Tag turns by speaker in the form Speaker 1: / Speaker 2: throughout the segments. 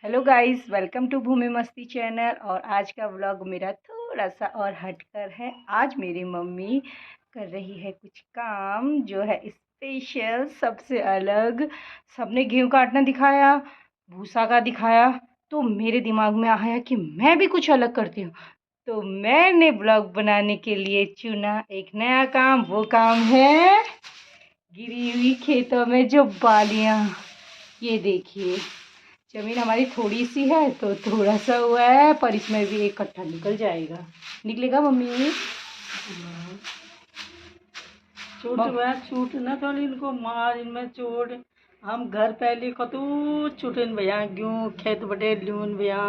Speaker 1: Hello guys, welcome to भूमि मस्ती channel. और आज का व्लॉग मेरा थोड़ा सा और हटकर है। आज मेरी मम्मी कर रही है कुछ काम जो है स्पेशल, सबसे अलग। सबने गेहूं काटना दिखाया, भूसा का दिखाया, तो मेरे दिमाग में आया कि मैं भी कुछ अलग करती हूँ। तो मैंने व्लॉग बनाने के लिए चुना एक नया काम। वो काम है गिरी हुई खेतों में जो बालियाँ। ये देखिए, जमीन हमारी थोड़ी सी है तो थोड़ा सा हुआ है, पर इसमें भी एक कट्ठा निकल जाएगा। निकलेगा मम्मी?
Speaker 2: छूट न थोड़ी इनको मार इनमें चोट। हम घर पहले कतू छूटन भैया गेहूँ खेत बटे ल्यून भैया,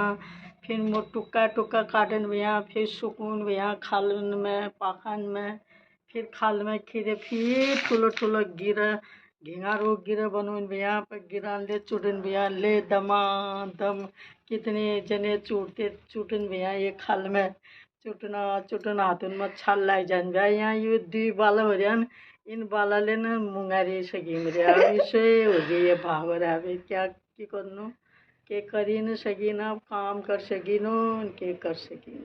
Speaker 2: फिर वो टुक्का टुक्का काटन भैया, फिर सुकून भैया खालन में पाखन में, फिर खाल में खीरे, फिर ठुलो ठुलो गिरा घेंगा रोग गिरा बनून भैया पर गिरान ले चुटन भैया ले दमा दम कितने जने चूटते चुटन भैया ये खाल में चुटना चुटना हाथन में छाल लाग जान भैया यहाँ ये दुई बाला हो रहा इन बालाले न मुंगारी सकी मेरे अब इसे हो गई ये भाव रहा है क्या की करनो के करी न सकी ना काम कर सकी नो के कर सकी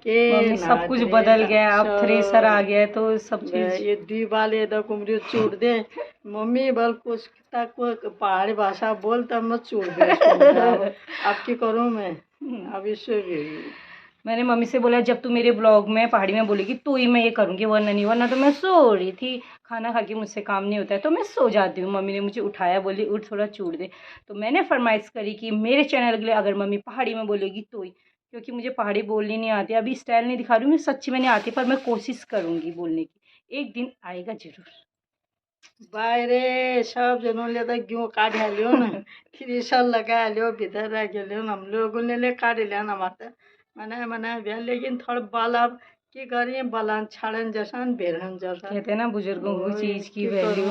Speaker 2: के
Speaker 1: मम्मी सब कुछ बदल गया, अब थ्रेसर आ गया है तो सब चीज।
Speaker 2: ये दुई बाल ये कुमरी चूट दे मम्मी बल कुछ तक पहाड़ी भाषा बोल तब मैं चूट दे अब की करूँ मैं अब इससे भी
Speaker 1: मैंने मम्मी से बोला जब तू मेरे ब्लॉग में पहाड़ी में बोलेगी तो ही मैं ये करूँगी, वरना नहीं। वरना तो मैं सो रही थी, खाना खा के मुझसे काम नहीं होता है तो मैं सो जाती हूँ। मम्मी ने मुझे उठाया, बोली उठ थोड़ा चूड़ दे। तो मैंने फरमाइश करी कि मेरे चैनल के लिए अगर मम्मी पहाड़ी में बोलेगी तो ही, क्योंकि मुझे पहाड़ी बोलनी नहीं आती। अभी स्टाइल नहीं दिखा रही हूँ, मुझे सच्ची में नहीं आती, पर मैं कोशिश करूँगी बोलने की। एक दिन आएगा जरूर।
Speaker 2: बाहिरे सब जनोले त घिउ काटिहाल्यो न त्रिसल लगाइहाल्यो भित्र राखिहाल्यो हम लोगों काटिल्या न मात्र मना मना भ्या लेकिन थोड़ा बाला के करें बालान छाड़न जैसन भेरन जैसा
Speaker 1: कहते हैं ना बुजुर्गों को चीज़ की वैल्यू,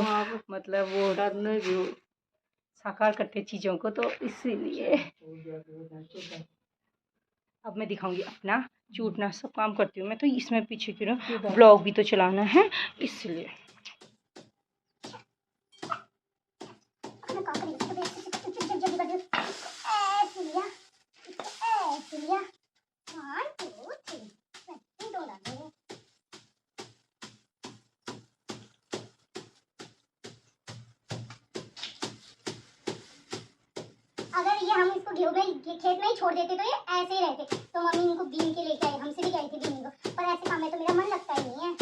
Speaker 1: मतलब वो
Speaker 2: करने भी
Speaker 1: साकार करते चीज़ों को, तो इसीलिए अब मैं दिखाऊंगी अपना चूटना। सब काम करती हूँ मैं तो, इसमें पीछे क्यों ना ब्लॉग भी तो चलाना है, इसलिए।
Speaker 3: अगर ये हम इसको गेहूं में खेत में ही छोड़ देते तो ये ऐसे ही रहते। तो मम्मी इनको बीन के लेके आई, हमसे भी कही थी बीन को, पर ऐसे काम में तो मेरा मन लगता ही नहीं है।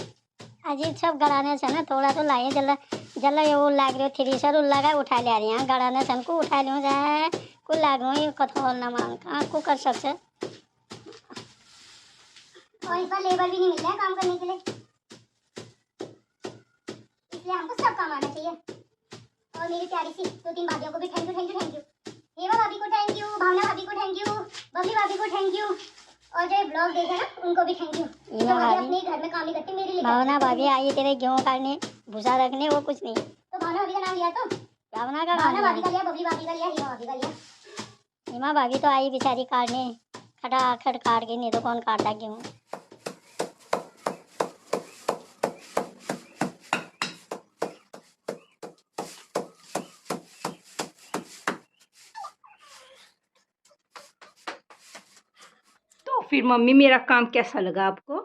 Speaker 3: अजीब सब गड़ाने से ना थोड़ा तो लाइए जल्ला जल्ला ये वो लाग रहे थ्रेसर लगा उठा ले रही हैं गड़ाने से को उठा लो जाए को लाग रही कथोल ना मांग कहाँ को कर सकते। और इस बार लेबर भी नहीं मिल रहा है काम करने के लिए, इसलिए हमको सब काम आना चाहिए। और मेरी प्यारी सी 2-3 भाभियों को भी thank you thank you thank you. Hema भाभी को थैंक यू, भावना भाभी को थैंक यू, बबली भाभी को थैंक यू, और जो ब्लॉग देखे ना उनको भी थैंक यू। तो अपने घर में काम नहीं करती, मेरे लिए भावना भाभी आई तेरे गेहूं काटने भूसा रखने, वो कुछ नहीं। तो भावना भाभी का नाम लिया, तो भावना भाभी का लिया, बबली भाभी का लिया, हेमा भाभी का लिया। हेमा भाभी तो आई बेचारी काटने, खटाखट काट के, नहीं तो कौन काटता गेहूं।
Speaker 1: तो फिर मम्मी मेरा काम कैसा लगा आपको?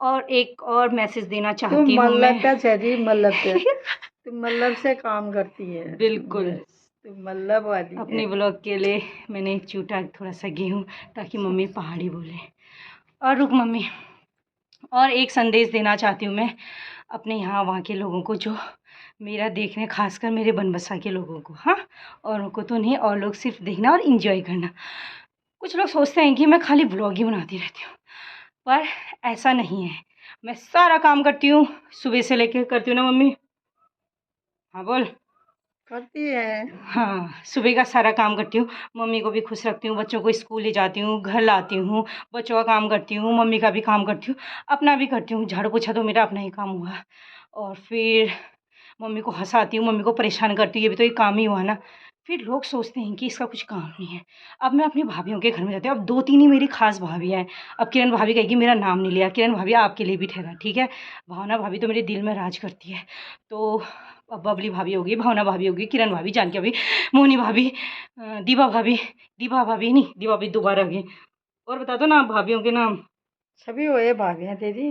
Speaker 1: और एक और मैसेज देना चाहती हूँ मैं।
Speaker 2: तुम मल्लब से काम करती है
Speaker 1: बिल्कुल,
Speaker 2: तुम मल्लब वाली
Speaker 1: अपनी ब्लॉग के लिए मैंने चूटा थोड़ा सा गेहूँ, ताकि मम्मी पहाड़ी बोले। और रुक मम्मी, और एक संदेश देना चाहती हूँ मैं अपने यहाँ वहाँ के लोगों को, जो मेरा देखने, खासकर मेरे बनबसा के लोगों को। हाँ, और उनको तो नहीं, और लोग सिर्फ देखना और इन्जॉय करना। कुछ लोग सोचते हैं कि मैं खाली ब्लॉग ही बनाती रहती हूँ, पर ऐसा नहीं है। मैं सारा काम करती हूँ, सुबह से लेकर करती हूँ ना मम्मी? हाँ बोल।
Speaker 2: करती है।
Speaker 1: हाँ, सुबह का सारा काम करती हूँ, मम्मी को भी खुश रखती हूँ, बच्चों को स्कूल ले जाती हूँ, घर लाती हूँ, बच्चों का काम करती हूँ, मम्मी का भी काम करती हूँ, अपना भी करती हूँ। झाड़ू पोछा तो मेरा अपना ही काम हुआ। और फिर मम्मी को हंसाती हूँ, मम्मी को परेशान करती हूँ, ये भी तो एक काम ही हुआ ना। फिर लोग सोचते हैं कि इसका कुछ काम नहीं है। अब मैं अपनी भाभियों के घर में जाती हूँ, अब 2-3 ही मेरी खास भाभियाँ हैं। अब किरण भाभी कहेगी मेरा नाम नहीं लिया, किरण भाभी आपके लिए भी ठहरा, ठीक है। भावना भाभी तो मेरे दिल में राज करती है। तो अब बबली भाभी होगी, भावना भाभी होगी, किरण भाभी, जानकी भाभी, मोहनी भाभी, दीपा भाभी, दीपा भाभी नहीं, दीपा भाभी दोबारा गई। और बता दो ना भाभीयों के नाम।
Speaker 2: सभी वो ये भाभियाँ तेरी।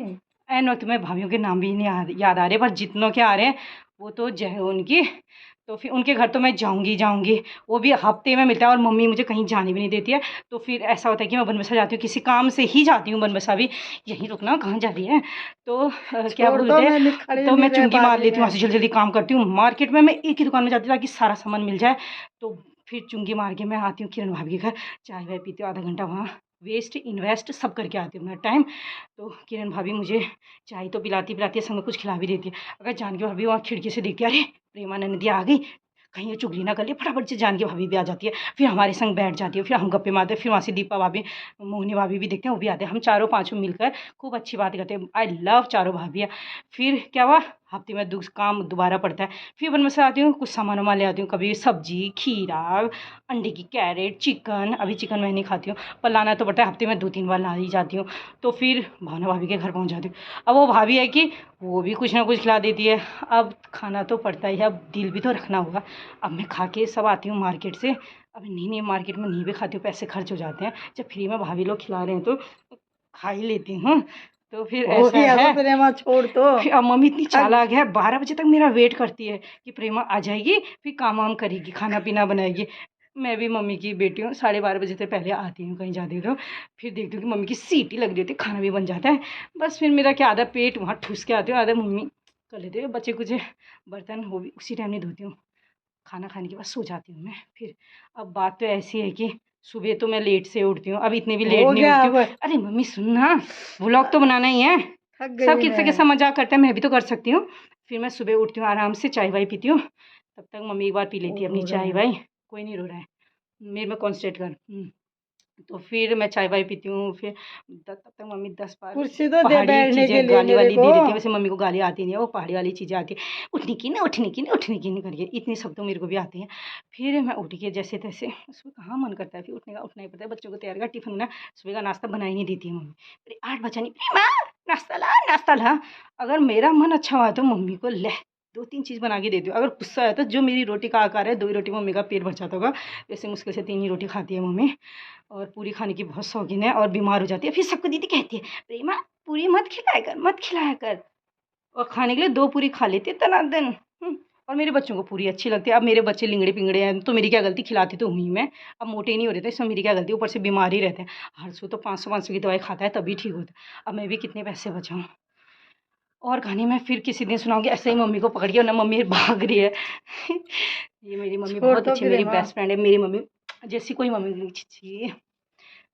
Speaker 1: नो तुम्हें भाभीयों के नाम भी नहीं याद आ रहे, पर जितनों के आ रहे हैं वो तो जय हो उनकी। तो फिर उनके घर तो मैं जाऊंगी, वो भी हफ्ते में मिलता है, और मम्मी मुझे कहीं जाने भी नहीं देती है। तो फिर ऐसा होता है कि मैं बनबसा जाती हूँ, किसी काम से ही जाती हूँ बनबसा भी। यहीं रुकना, कहाँ जा रही है? तो क्या बोलते हैं, तो मैं चुंगी मार लेती हूँ, वहाँ से जल्दी जल्दी काम करती हूँ। मार्केट में मैं एक ही दुकान में जाती हूँ ताकि सारा सामान मिल जाए। तो फिर चुंगी मार के मैं आती हूँ किरण भाभी के घर, चाय वाय पीती हूँ, आधा घंटा वहाँ वेस्ट इन्वेस्ट सब करके आती हूँ अपना टाइम। तो किरण भाभी मुझे चाय तो पिलाती है, संग कुछ खिला भी देती है। अगर जानकी भाभी वहाँ खिड़की से देखती है, अरे प्रेमानंदी आ गई, कहीं ये चुगली ना कर ले, फटाफट से जानकी भाभी भी आ जाती है, फिर हमारे संग बैठ जाती है, फिर हम गप्पे मारते हैं। फिर वहाँ से दीपा भाभी, मोहिनी भाभी भी देखते हैं, वो भी आते हैं, हम चारों पाँचों मिलकर खूब अच्छी बात करते हैं। आई लव चारों भाभियाँ। फिर क्या हुआ, हफ्ते में काम दोबारा पड़ता है। फिर बनबसा से आती हूँ, कुछ सामान वामान ले आती हूँ, कभी सब्जी, खीरा, अंडे की कैरेट, चिकन। अभी चिकन मैं नहीं खाती हूँ, पर लाना तो पड़ता है, हफ्ते में 2-3 बार ला ही जाती हूँ। तो फिर भावना भाभी के घर पहुँच जाती हूँ। अब वो भाभी है कि वो भी कुछ ना कुछ खिला देती है। अब खाना तो पड़ता ही है, अब दिल भी तो रखना होगा। अब मैं खा के सब आती हूँ मार्केट से। अब नहीं मार्केट में नहीं भी खाती हूँ, पैसे खर्च हो जाते हैं। जब फ्री में भाभी लोग खिला रहे हैं तो खा ही लेती हूँ। तो फिर ऐसा है,
Speaker 2: प्रेमा छोड़ तो।
Speaker 1: फिर अब मम्मी इतनी चालाक है, 12 बजे तक मेरा वेट करती है कि प्रेमा आ जाएगी, फिर काम वाम करेगी, खाना पीना बनाएगी। मैं भी मम्मी की बेटी हूँ, 12:30 बजे से पहले आती हूँ कहीं जाती हूँ तो। फिर देखती हूँ कि मम्मी की सीटी लग रही होती है, खाना भी बन जाता है। बस फिर मेरा क्या, आधा पेट वहाँ ठूस के आती हूँ, आधा मम्मी कर लेते हैं। बच्चे कुछ बर्तन वो भी उसी टाइम नहीं धोती हूँ, खाना खाने के बाद सो जाती हूँ मैं। फिर अब बात तो ऐसी है कि सुबह तो मैं लेट से उठती हूँ, अब इतने भी लेट नहीं उठती हूँ। अरे मम्मी सुनना, व्लॉग तो बनाना ही है, सब किससे कैसा मजाक करता है, मैं भी तो कर सकती हूँ। फिर मैं सुबह उठती हूँ, आराम से चाय वाय पीती हूँ, तब तक मम्मी एक बार पी लेती है अपनी चाय वाय। कोई नहीं रो रहा है, मेरे में कॉन्सेंट्रेट कर। तो फिर मैं चाय वाय पीती हूँ। फिर तब तक मम्मी 10 बार
Speaker 2: कुर्सी तो दे
Speaker 1: पहाड़ी
Speaker 2: बैठने के
Speaker 1: चीज़ें
Speaker 2: लिए
Speaker 1: गाली
Speaker 2: मेरे
Speaker 1: वाली
Speaker 2: को।
Speaker 1: दे देती है। वैसे मम्मी को गाली आती नहीं है, वो पहाड़ी वाली चीज़ें आती है, उठने की नहीं, उठने की नहीं, उठने की नहीं करके, इतनी सब तो मेरे को भी आती हैं। फिर मैं उठ के जैसे तैसे, उसमें कहाँ मन करता है, फिर उठने का, उठना ही पड़ता है, बच्चों को तैयार कर, टिफिन ना, सुबह का नाश्ता बना ही नहीं देती है मम्मी। फिर 8 बजा नहीं, प्रेमा नाश्ता ला, नाश्ता ला। अगर मेरा मन अच्छा हुआ तो मम्मी को ले 2-3 चीज़ बना के देती हूँ। अगर गुस्सा है तो जो मेरी रोटी का आकार है, 2 ही रोटी मम्मी का पेट भर जाता होगा, वैसे मुश्किल से 3 ही रोटी खाती है मम्मी। और पूरी खाने की बहुत शौकीन है, और बीमार हो जाती है। फिर सबको दीदी कहती है, प्रेमा पूरी मत खिलाया कर, मत खिलाया कर। और खाने के लिए 2 पूरी खा लेती है तनादन। और मेरे बच्चों को पूरी अच्छी लगती है। अब मेरे बच्चे लिंगड़े पिंगड़े हैं तो मेरी क्या गलती, खिलाती तो हुई मैं। अब मोटे नहीं हो रहे थे, इसमें मेरी क्या गलती, ऊपर से बीमार ही रहते हैं। हर्षू तो 500 की दवाई खाता है तभी ठीक होता है। अब मैं भी कितने पैसे बचाऊँ। और कहानी मैं फिर किसी दिन सुनाऊंगी, ऐसे ही मम्मी को पकड़ के, ना मम्मी भाग रही है। ये मेरी मम्मी बहुत अच्छी है, मेरी बेस्ट फ्रेंड है। मेरी मम्मी जैसी कोई मम्मी नहीं चाहिए,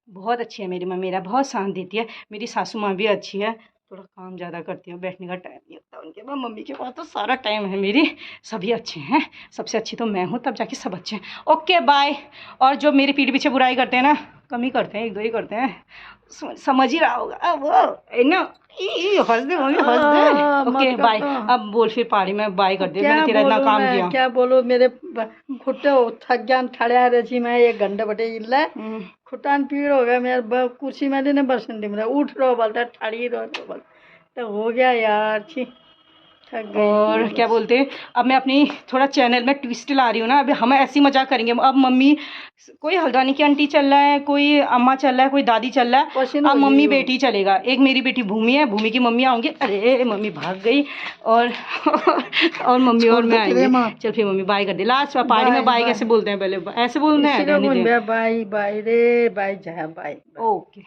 Speaker 1: बहुत अच्छी है मेरी मम्मी, मेरा बहुत साथ देती है। मेरी सासू माँ भी अच्छी है, थोड़ा काम ज़्यादा करती है, बैठने का टाइम नहीं होता उनके पास। मम्मी के पास तो सारा टाइम है मेरी। सभी अच्छे हैं, सबसे अच्छी तो मैं हूँ, तब जाके सब अच्छे हैं। Okay bye. और जो मेरी पीठ पीछे बुराई करते हैं ना, कम ही करते हैं, 1-2 ही करते हैं, समझ ही रहा होगा। अब वो ना हंस दे मम्मी, हंस दे। Okay bye. अब बोल फिर पहाड़ी में बाय कर दे, मैंने तेरा इतना काम किया।
Speaker 2: क्या बोलो, मेरे खुट्टे थक गया, खड़े रही मैं 1 घंटे बटे इल्ला खुटान पीड़ हो गया मेरे, कुर्सी में ने बसन दी मेरा, उठ रहो बोलता, ठाड़ी रहो बोल, तो हो गया यार, छी थक गई।
Speaker 1: और क्या बोलते हैं, अब मैं अपनी थोड़ा चैनल में ट्विस्ट ला रही हूँ ना, अभी हम ऐसी मजाक करेंगे। अब मम्मी, कोई हल्द्वानी की आंटी चल रहा है, कोई अम्मा चल रहा है, कोई दादी चल रहा है, अब मम्मी बेटी चलेगा। एक मेरी बेटी भूमि है, भूमि की मम्मी आऊँगी, अरे मम्मी भाग गई, और मम्मी और मैं आएंगे। चल फिर मम्मी बाय कर दे, लास्ट पहाड़ी में बाय कैसे बोलते हैं, पहले ऐसे बोलना है,
Speaker 2: बाय बाय रे, बाय जा बाय।
Speaker 1: ओके।